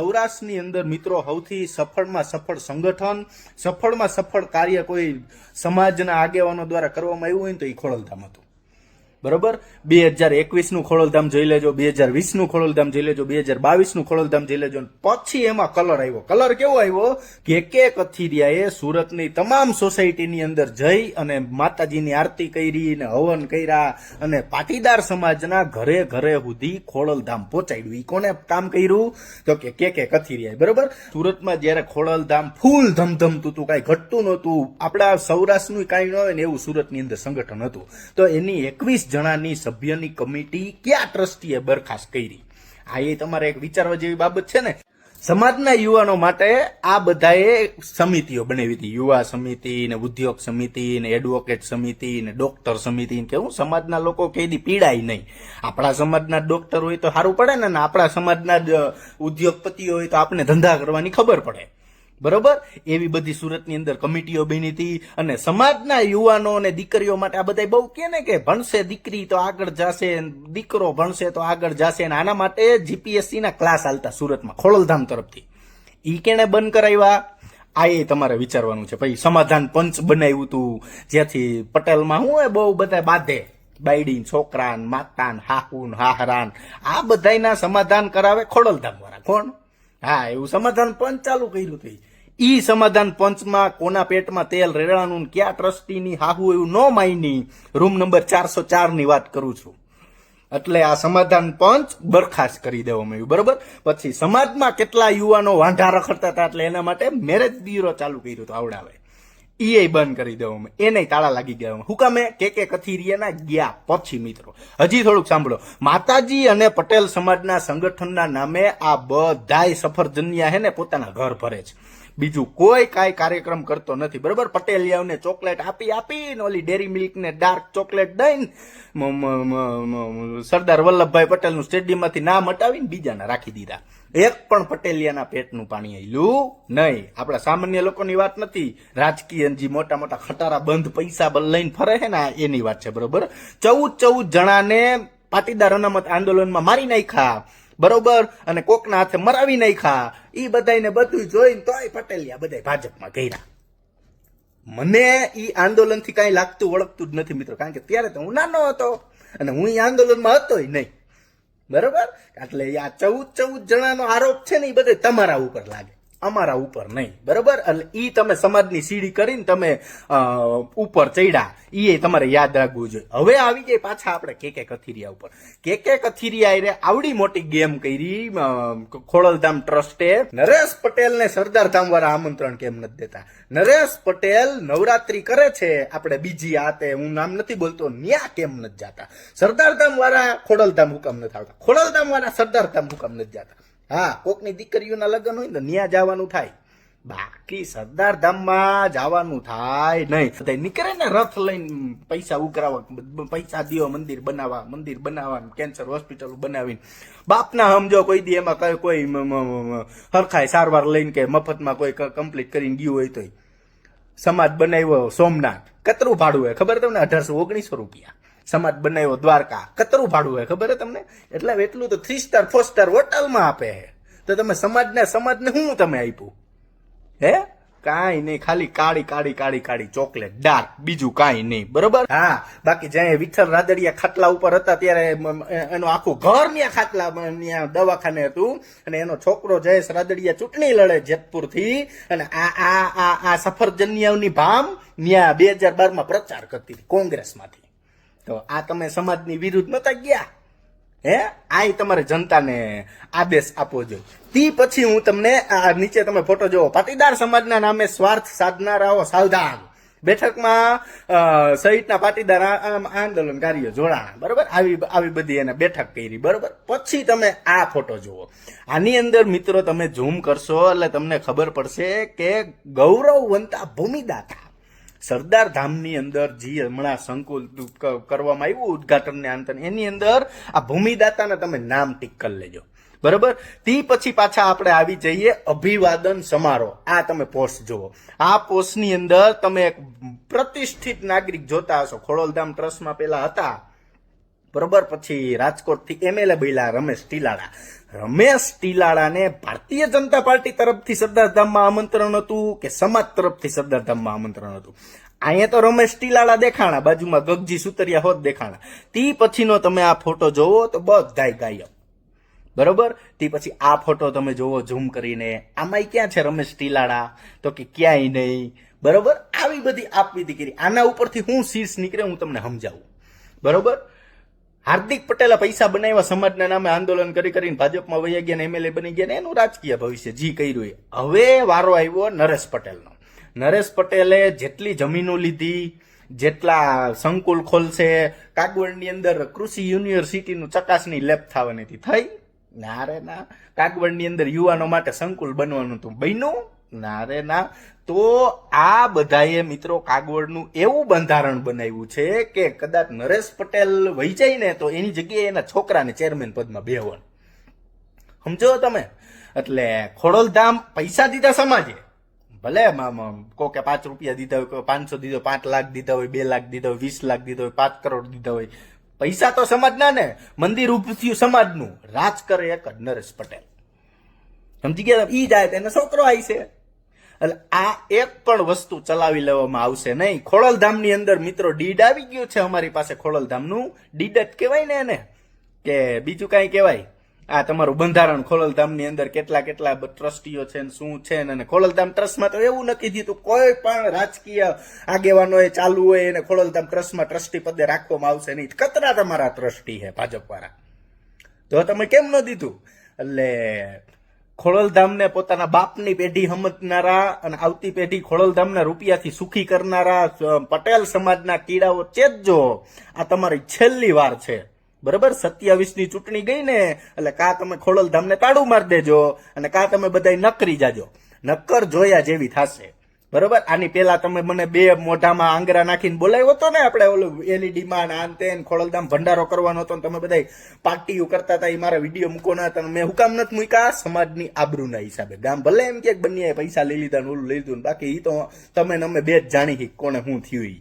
સૌરાષ્ટ્રની અંદર મિત્રો સૌથી સફળમાં સફળ સંગઠન, સફળમાં સફળ કાર્ય કોઈ સમાજના આગેવાનો દ્વારા કરવામાં આવ્યું હોય ને તો એ ખોડલધામ હતું. બરોબર, 2021 નું ખોડલધામ જોઈ લેજો, 2020 નું ખોડલધામ જોઈ લેજો, 2022 નું ખોડલધામ જોઈ લેજો. પછી એમાં કલર આવ્યો. કલર કેવો આવ્યો કે એક કથિરિયાએ સુરતની તમામ સોસાયટીની અંદર જઈ અને માતાજીની આરતી કરી ને હવન કર્યા અને પાટીદાર સમાજના ઘરે ઘરે સુધી ખોડલધામ પહોંચાડ્યું. ઈ કોને કામ કર્યું તો કે કથિરિયાએ. બરોબર, સુરતમાં જયારે ખોડલધામ ફૂલ ધમધમતું હતું, કાંઈ ઘટતું નહોતું, આપણા સૌરાષ્ટ્રનું કાંઈ ન હોય ને એવું સુરતની અંદર સંગઠન હતું. તો એની 21 જણાની સભ્યની કમિટી કયા ટ્રસ્ટીએ બરખાસ્ત કરી? આ એ તમારે એક વિચારવા જેવી બાબત છે ને. સમાજના યુવાનો માટે આ બધાએ સમિતિઓ બનાવી હતી. યુવા સમિતિ ને ઉદ્યોગ સમિતિ ને એડવોકેટ સમિતિ ને ડોક્ટર સમિતિ કે હું સમાજના લોકો કેદી પીડાય નહીં. આપણા સમાજના ડોક્ટર હોય તો સારું પડે ને, આપણા સમાજના ઉદ્યોગપતિઓ હોય તો આપણે ધંધા કરવાની ખબર પડે. બરોબર, એવી બધી સુરતની અંદર કમિટીઓ બની હતી. અને સમાજના યુવાનો અને દીકરીઓ માટે આ બધા બહુ કે ને કે ભણશે દીકરી તો આગળ જશે, દીકરો ભણશે તો આગળ જશે. અને આના માટે જીપીએસસી ના ક્લાસ હાલતા સુરતમાં ખોડલધામ તરફથી. ઈ કેને બંધ કરાવ્યા? આ એ તમારે વિચારવાનું છે. પછી સમાધાન પંચ બનાવ્યું હતું, જ્યાંથી પટેલમાં હું બહુ બધા બાંધે, બાયડી છોકરા માતા હાહુન હાહરાન આ બધાના સમાધાન કરાવે ખોડલધામ વાળા. કોણ? હા, એવું સમાધાન પંચ ચાલુ કર્યું હતું. ઈ સમાધાન પંચમાં કોના પેટમાં તેલ રેડાનું, ક્યાં ટ્રસ્ટીની હાહુ એવું ન માયની. રૂમ નંબર 404 ની વાત કરું છું. એટલે આ સમાધાન પંચ બરખાસ્ત કરી દેવામાં આવ્યું. બરોબર, પછી સમાજમાં કેટલા યુવાનો વાંઢા રખડતા હતા એટલે એના માટે મેરેજ બ્યુરો ચાલુ કર્યું હતું. આવડાવે ઈ બંધ કરી દેવામાં, એને તાળા લાગી ગયા. હું કામે કે કથિરિયાના ગયા પછી મિત્રો હજી થોડુંક સાંભળો. માતાજી અને પટેલ સમાજના સંગઠનના નામે આ બધાય સફરજનિયા હે ને પોતાના ઘર ભરે છે. બીજું કોઈ કાંઈ કાર્યક્રમ કરતો નથી. બરોબર, પટેલિયાઓને ચોકલેટ આપીને ઓલી ડેરી મિલ્ક ને ડાર્ક ચોકલેટ દઈને સરદાર વલ્લભભાઈ પટેલનું સ્ટેડિયમમાંથી નામ હટાવીને બીજાના રાખી દીધા. એક પણ પટેલિયાના પેટનું પાણી આયલું નહીં. આપણા સામાન્ય લોકોની વાત નથી, રાજકીય જે મોટા મોટા ખટારા બંધ પૈસા લઈને ફરે છે ને એની વાત છે. બરોબર, 14 જણાને પાટીદાર અનામત આંદોલનમાં મારી નાખ્યા. બરોબર, અને કોકના હાથે મરાવી નાખ્યા. ઈ બધાને બધું જોઈને તોય પટેલિયા બધા ભાજપમાં ગયા. મને ઈ આંદોલન થી કઈ લાગતું વળગતું જ નથી મિત્રો, કારણ કે ત્યારે તો હું નાનો હતો અને હું ઈ આંદોલનમાં હતો નહીં. બરોબર, એટલે આ 14 જણાનો આરોપ છે ને એ બધે તમારા ઉપર લાગે, અમારા ઉપર નહીં. બરોબર, એટલે ઈ તમે સમાજની સીડી કરીને તમે ઉપર ચડ્યા, ઈ તમારે યાદ રાખવું જોઈએ. હવે આવી જાય પાછા આપણે કે કથિરિયા ઉપર. કે કથિરિયા આવડી મોટી ગેમ કરી ખોડલધામ ટ્રસ્ટે. નરેશ પટેલને સરદારધામ વાળા આમંત્રણ કેમ નથી દેતા? નરેશ પટેલ નવરાત્રી કરે છે, આપણે બીજી આતે હું નામ નથી બોલતો, ન્યા કેમ નથી જાતા? સરદારધામ વાળા ખોડલધામ હુકમ નથી આવતા, ખોડલધામ વાળા સરદારધામ હુકમ નથી જાતા. હા, કોકની દીકરીઓના લગ્ન હોય ને ન્યા જવાનું થાય, બાકી સરદારધામમાં જવાનું થાય નહીં. નીકળે ને રથ લઈને પૈસા ઉઘરાવા, પૈસા દિયો મંદિર બનાવવા, કેન્સર હોસ્પિટલ બનાવીને બાપના સમજો કોઈ દી એમાં કોઈ હરખાય સારવાર લઈને કે મફતમાં કોઈ કમ્પ્લીટ કરીને ગયું હોય તો. સમાજ બનાવ્યો સોમનાથ, કતરું ભાડું હોય ખબર તમને? 1819 રૂપિયા. સમાજ બનાવ્યો દ્વારકા, કતરું ભાડું હોય ખબર તમને? એટલે એટલું તો 3 સ્ટાર 4 સ્ટાર હોટલમાં આપે છે. તો તમે સમાજને શું તમે આપ્યું હે? કાંઈ નહીં, ખાલી કાળી ચોકલેટ ડાર્ક, બીજું કાંઈ નહીં. બરોબર, હા. બાકી જ્યાં વિઠ્ઠલ રાદડિયા ખાટલા ઉપર હતા ત્યારે એનું આખું ઘર ત્યાં ખાટલા દવાખાને હતું અને એનો છોકરો જયેશ રાદડિયા ચૂંટણી લડે જેતપુર થી અને આ સફરજનિયાઓની ભામ ત્યાં 2012 પ્રચાર કરતી હતી કોંગ્રેસમાંથી. તો આ તમે સમાજની વિરુદ્ધ નતા ગયા હે? આ તમારે જનતાને આદેશ આપવો જોઈએ. તી પછી હું તમને આ નીચે તમે ફોટો જોવો, પાટીદાર સમાજના નામે સ્વાર્થ સાધનારાઓ સાવધાન. બેઠકમાં સહિતના પાટીદાર આંદોલનકારીઓ જોડાણા. બરોબર, આવી બધી એને બેઠક કરી. બરોબર, પછી તમે આ ફોટો જુઓ. આની અંદર મિત્રો તમે ઝૂમ કરશો એટલે તમને ખબર પડશે કે ગૌરવવંતા ભૂમિદાતા સરદારધામની અંદર જે હમણાં સંકુલ કરવામાં આવ્યું ઉદઘાટનને અંતર, એની અંદર આ ભૂમિદાતાને તમે નામ ટીક કરી લેજો. બરોબર, તે પછી પાછા આપણે આવી જઈએ અભિવાદન સમારોહ. આ તમે પોસ્ટ જુઓ. આ પોસ્ટની અંદર તમે એક પ્રતિષ્ઠિત નાગરિક જોતા હશો. ખોડલધામ ટ્રસ્ટમાં પેલા હતા, બરોબર, પછી રાજકોટ થી એમએલએ બન્યા રમેશ ટીલાડા. રમેશ ટીલાળાને ભારતીય જનતા પાર્ટી તરફથી સરદારધામમાં આમંત્રણ હતું કે સમાજ તરફથી સરદારધામમાં આમંત્રણ હતું? અહીંયા તો રમેશ ટીલાળા દેખાણા, બાજુમાં ગગજી સુતરિયા હોત દેખાણા. તી પછીનો તમે આ ફોટો જોવો તો બધાય ગાયબ. બરોબર? તે પછી આ ફોટો તમે જોવો ઝૂમ કરીને, આમાં ક્યાં છે રમેશ ટીલાળા? તો કે ક્યાંય નહીં. બરોબર? આવી બધી આપવીતી કરી. આના ઉપરથી હું શીર્ષ નીકળે હું તમને સમજાવું. બરોબર? હાર્દિક પટેલે પૈસા બનાવ્યા, સમાજના નામે આંદોલન કરી કરીને ભાજપમાં વહી ગયા ને એમએલએ બની ગયા ને એનું રાજકીય ભવિષ્ય જી કર્યું એ. હવે વારો આવ્યો નરેશ પટેલનો. નરેશ પટેલે જેટલી જમીનો લીધી, જેટલા સંકુલ ખોલશે, કાગવડની અંદર કૃષિ યુનિવર્સિટીનું ચકાસણી લેબ થવાની હતી, થઈ ના રે ના. કાગવડની અંદર યુવાનો માટે સંકુલ બનવાનું હતું, બન્યું ના રે ના. તો આ બધાએ મિત્રો કાગવડનું એવું બંધારણ બનાવ્યું છે કે કદાચ નરેશ પટેલ વહી જાય ને તો એની જગ્યાએ એના છોકરાને ચેરમેન પદમાં બેહવાનું. સમજો તમે? એટલે ખોડલધામ પૈસા દીધા સમાજે, ભલે કોકે 5 રૂપિયા દીધા હોય, 500 દીધો, 5 લાખ દીધા હોય, 2 લાખ દીધા હોય, 20 લાખ દીધા હોય, 5 કરોડ દીધા હોય, પૈસા તો સમાજના ને. મંદિર ઉભું થયું સમાજનું, રાજ કરે એક જ નરેશ પટેલ. સમજી ગયા? ઈ જાય તેને છોકરો આવી છે. એટલે આ એક પણ વસ્તુ ચલાવી લેવામાં આવશે નહીં. ખોડલધામની અંદર મિત્રો ડીડ આવી ગયું છે અમારી પાસે. ખોડલધામનું ડીડ જ કહેવાય ને એને, કે બીજું કાંઈ કહેવાય? આ તમારું બંધારણ ખોડલધામની અંદર કેટલા કેટલા ટ્રસ્ટીઓ છે ને શું છે ને. ખોડલધામ ટ્રસ્ટમાં તો એવું નક્કી દીધું કોઈ પણ રાજકીય આગેવાનો એ ચાલુ હોય એને ખોડલધામ ટ્રસ્ટમાં ટ્રસ્ટી પદે રાખવામાં આવશે નહીં. કતરા તમારા ટ્રસ્ટી છે ભાજપ વાળા, તો તમે કેમ ન દીધું? એટલે ખોડલધામને પોતાના બાપની પેઢી સમજનારા અને આવતી પેઢી ખોડલધામના રૂપિયાથી સુખી કરનારા પટેલ સમાજના કીડાઓ ચેતજો. આ તમારી છેલ્લી વાર છે. બરાબર? 27ની ચૂંટણી ગઈ ને એટલે કા તમે ખોડલધામને તાળું મારી દેજો અને કા તમે બધા નકરી જાજો. નક્કર જોયા જેવી થશે. બરોબર? આની પેલા તમે મને 2 મોઢામાં આંગરા નાખીને બોલાવ્યો હતો ને, આપણે ઓલું LED માં આન તેન ખોડલધામ ભંડારો કરવાનો હતો ને તમે બધા પાર્ટીઓ કરતા હતા, એ મારા વિડીયો મૂકવાના હતા. મેં હુકામ નથી મૂક્યા? સમાજની આબરૂના હિસાબે. ગામ ભલે એમ કે બંને પૈસા લઈ લીધા ને ઓલું લઈ લીધું, બાકી એ તો તમે ને અમે 2 જ જાણી કોને શું થયું.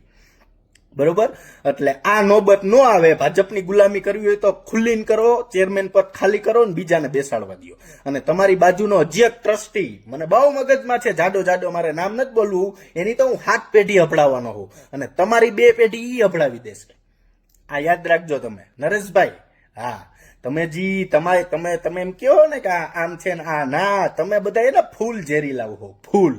બરોબર? એટલે આ નોબત ન આવે. ભાજપની ગુલામી કરવી હોય તો ખુલ્લીને કરો, ચેરમેન પદ ખાલી કરો ને બીજાને બેસાડવા દો. અને તમારી બાજુનો હજી એક ટ્રસ્ટી મને બહુ મગજમાં છે, જાડો મારે નામ નથી બોલવું, એની તો હું 7 પેઢી અભડાવવાનો હોઉં અને તમારી 2 પેઢી ઈ અભડાવી દેશે. આ યાદ રાખજો તમે નરેશભાઈ. હા, તમે એમ કહો ને કે આમ છે ને આ ના, તમે બધા એને ફૂલ ઝેરી લાવો. ફૂલ.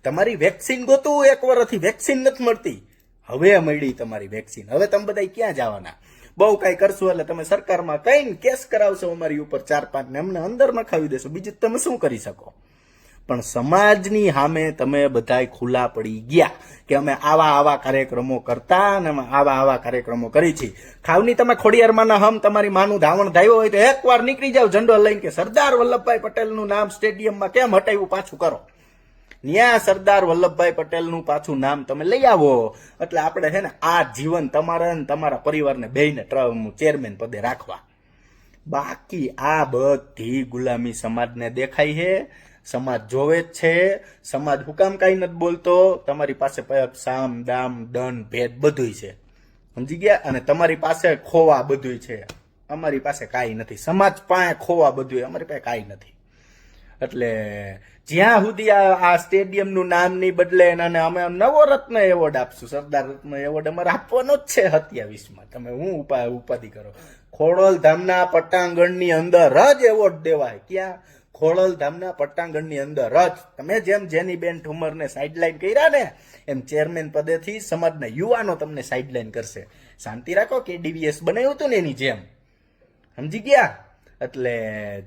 તમારી વેક્સિન ગોતું, 1 વર્ષથી વેક્સિન નથી મળતી. હવે મળી તમારી વેક્સિન. હવે તમે બધા ક્યાં જવાના? બહુ કઈ કરશું એટલે તમે સરકારમાં કઈ કેસ કરાવશો અમારી ઉપર 4-5 ને અમને અંદર નખાવી દેશો. બીજું તમે શું કરી શકો? પણ સમાજની સામે તમે બધાય ખુલ્લા પડી ગયા કે અમે આવા કાર્યક્રમો કરતા અને અમે આવા કાર્યક્રમો કરી છે. ખાવની તમે ખોડિયારમાંના હમ તમારી માનું ધાવણ ધાવ્યો હોય તો એકવાર નીકળી જાવ ઝંડો લઈને કે સરદાર વલ્લભભાઈ પટેલનું નામ સ્ટેડિયમમાં કેમ હટાવ્યું, પાછું કરો. ન્યા સરદાર વલ્લભભાઈ પટેલનું પાછું નામ તમે લઈ આવો એટલે આપણે છે ને આ જીવન તમારા અને તમારા પરિવારને બેયને ચેરમેન પદે રાખવા. બાકી આ બધી ગુલામી સમાજને દેખાય છે, સમાજ જોવે જ છે. સમાજ હુકામ કાંઈ નથી બોલતો? તમારી પાસે સામ દામ દંડ ભેદ બધું છે. સમજી ગયા? અને તમારી પાસે ખોવા બધું છે, અમારી પાસે કાંઈ નથી. સમાજ પાસે ખોવા બધું, અમારી પાસે કાંઈ નથી. એટલે જ્યાં સુધી આ સ્ટેડિયમનું નામ નહીં બદલે અને અમે નવરત્ન એવોર્ડ આપશું, સરદાર રત્ન એવોર્ડ અમારે આપવાનો જ છે 27માં. તમે હું ઉપાધિ કરો? ખોડલધામના પટ્ટાંગણની અંદર જ એવોર્ડ દેવાય. ક્યાં? ખોડલધામના પટ્ટાંગણની અંદર જ. તમે જેમ જેનીબેન ઠુમરને સાઇડલાઇન કર્યા ને એમ ચેરમેન પદેથી સમાજના યુવાનો તમને સાઇડલાઇન કરશે. શાંતિ રાખો. KDVS બનાવ્યું હતું ને એની જેમ. સમજી ગયા? એટલે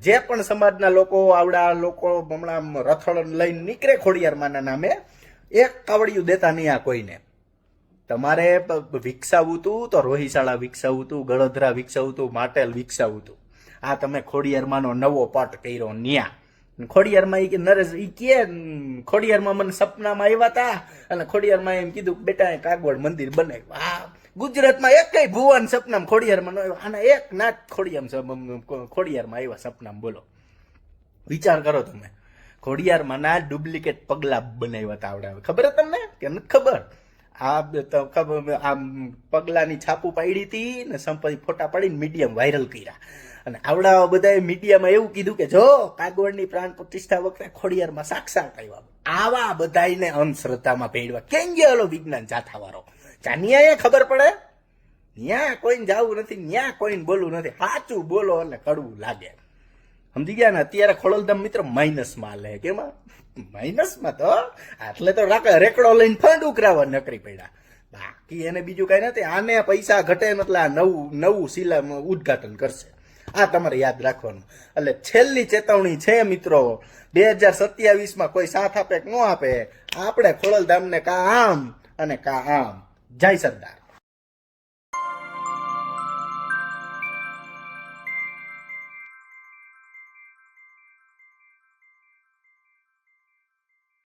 જે પણ સમાજના લોકો આવડા લોકો હમણાં રથડ લઈને નીકળે ખોડિયારમાંના નામે, એક કાવડિયું દેતા નહીં આ કોઈને. તમારે વિકસાવવું હતું તો રોહિશાળા વિકસાવવું હતું, ગળોદરા વિકસાવવું હતું, માટેલ વિકસાવવું હતું. આ તમે ખોડિયારમાંનો નવો પટ કર્યો ન્યા. ખોડિયારમાં એ કે નરેશ એ કે ખોડિયારમાં મને સપનામાં આવ્યા હતા અને ખોડિયારમાં એમ કીધું બેટા કાગવડ મંદિર બનાવ્યું. આ ગુજરાતમાં એકય ભુવન સપનામ ખોડિયારમાં ન આવ્યો, આના એક નાચ ખોડિયારમાં આવ્યા સપનામ. બોલો, વિચાર કરો તમે. ખોડિયારમાં ના ડુપ્લિકેટ પગલા બનાવ્યા હતા આવડે. ખબર તમને કે નથી ખબર? આ પગલાની છાપું પાડી હતી ને સંપત્તિ ફોટા પાડીને મીડિયમ વાયરલ કર્યા અને આવડા બધાએ મીડિયામાં એવું કીધું કે જો કાગવડની પ્રાણ પ્રતિષ્ઠા વખતે ખોડિયારમાં સાક્ષાત આવ્યા. આવા બધાને અંધશ્રદ્ધામાં ભેળવા કેમ ગયા ઓલો વિજ્ઞાન જાથાવાળો? જાનિયા ખબર પડે ન્યા કોઈને જાવું નથી, ન્યા કોઈને બોલવું નથી, સાચું બોલો એટલે કડવું લાગે. સમજી ગયા ને? અત્યારે ખોડલધામ મિત્ર માઇનસમાં લે. કેમાં માઇનસમાં? તો એટલે તો રેકડો લઈને ફંડ ઉકરાવા નકરી પડ્યા. બાકી એને બીજું કઈ નથી. આને પૈસા ઘટે ને એટલે આ નવું શિલા ઉદઘાટન કરશે. આ તમારે યાદ રાખવાનું. એટલે છેલ્લી ચેતવણી છે મિત્રો, 2027માં કોઈ સાથ આપે કે ન આપે, આપણે ખોડલધામને કા આમ અને કા આમ. જય સરદાર.